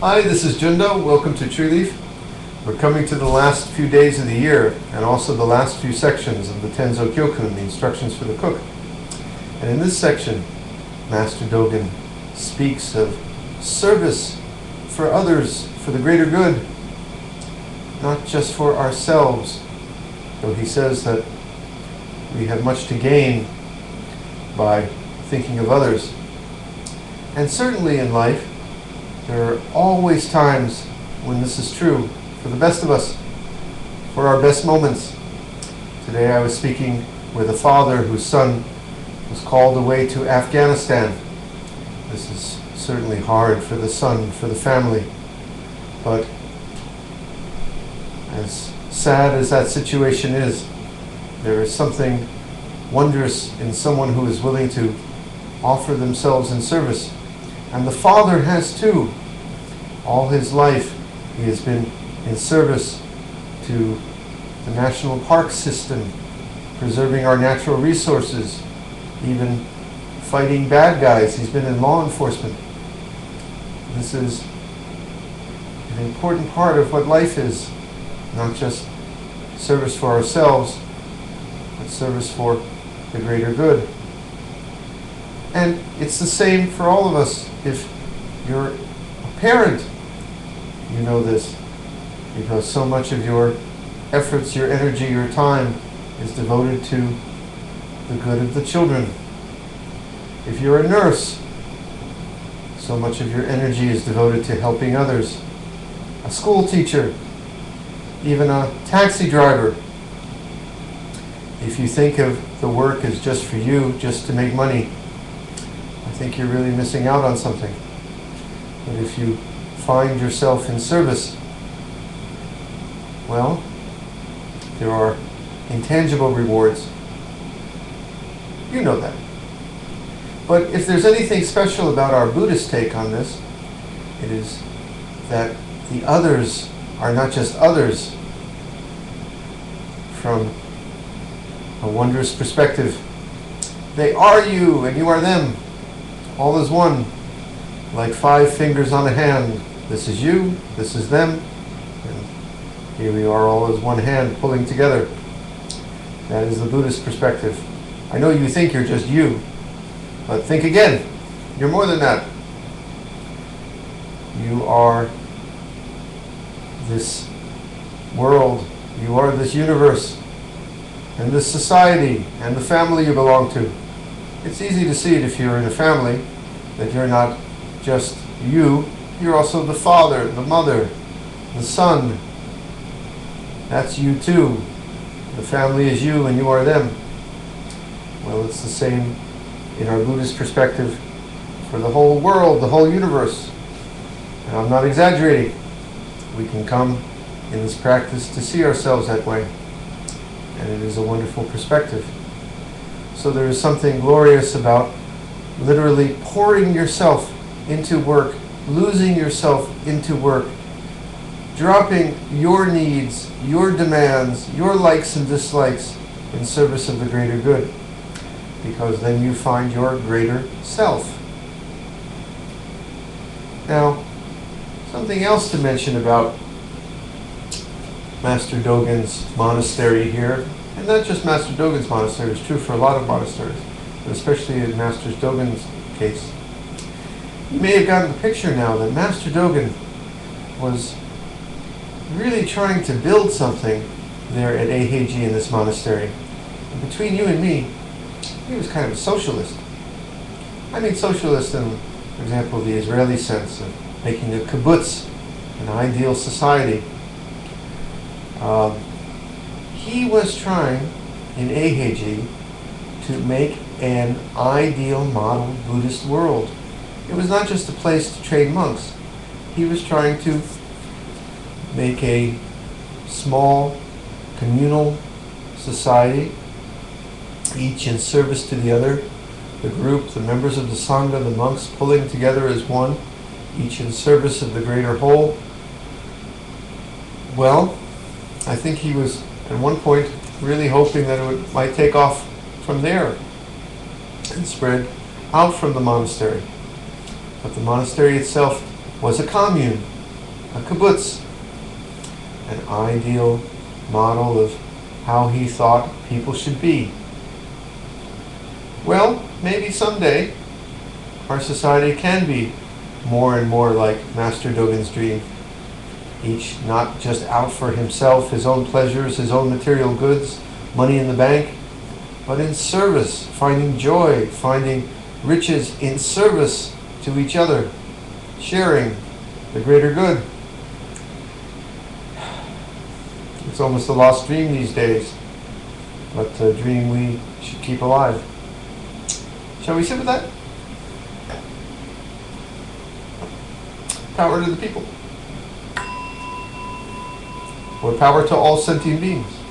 Hi, this is Jundo. Welcome to Tree Leaf. We're coming to the last few days of the year and also the last few sections of the Tenzo Kyokun, the instructions for the cook. And in this section, Master Dogen speaks of service for others, for the greater good, not just for ourselves, though he says that we have much to gain by thinking of others. And certainly in life, there are always times when this is true, for the best of us, for our best moments. Today I was speaking with a father whose son was called away to Afghanistan. This is certainly hard for the son, for the family, but as sad as that situation is, there is something wondrous in someone who is willing to offer themselves in service. And the father has too. All his life he has been in service to the national park system, preserving our natural resources, even fighting bad guys. He's been in law enforcement. This is an important part of what life is, not just service for ourselves, but service for the greater good. And it's the same for all of us. If you're a parent, you know this, because so much of your efforts, your energy, your time is devoted to the good of the children. If you're a nurse, so much of your energy is devoted to helping others. A school teacher, even a taxi driver. If you think of the work as just for you, just to make money, I think you're really missing out on something. But if you find yourself in service, well, there are intangible rewards. You know that. But if there's anything special about our Buddhist take on this, it is that the others are not just others from a wondrous perspective. They are you and you are them. All is one, like 5 fingers on a hand. This is you, this is them, and here we are all as one hand pulling together. That is the Buddhist perspective. I know you think you're just you, but think again. You're more than that. You are this world, you are this universe, and this society, and the family you belong to. It's easy to see it if you're in a family, that you're not just you, you're also the father, the mother, the son. That's you too. The family is you and you are them. Well, it's the same in our Buddhist perspective for the whole world, the whole universe. And I'm not exaggerating. We can come in this practice to see ourselves that way. And it is a wonderful perspective. So there is something glorious about literally pouring yourself into work, losing yourself into work, dropping your needs, your demands, your likes and dislikes in service of the greater good, because then you find your greater self. Now, something else to mention about Master Dogen's monastery here, and not just Master Dogen's monastery, it's true for a lot of monasteries, but especially in Master Dogen's case. You may have gotten the picture now that Master Dogen was really trying to build something there at Eiheiji in this monastery. And between you and me, he was kind of a socialist. I mean socialist in, for example, the Israeli sense of making a kibbutz, an ideal society. He was trying in Eiheiji to make an ideal model Buddhist world. It was not just a place to train monks. He was trying to make a small communal society, each in service to the other, the group, the members of the Sangha, the monks pulling together as one, each in service of the greater whole. Well, I think he was at one point really hoping that it might take off from there and spread out from the monastery. But the monastery itself was a commune, a kibbutz, an ideal model of how he thought people should be. Well, maybe someday our society can be more and more like Master Dogen's dream. Each not just out for himself, his own pleasures, his own material goods, money in the bank, but in service, finding joy, finding riches in service to each other, sharing the greater good. It's almost a lost dream these days, but a dream we should keep alive. Shall we sit with that? Power to the people. Or power to all sentient beings.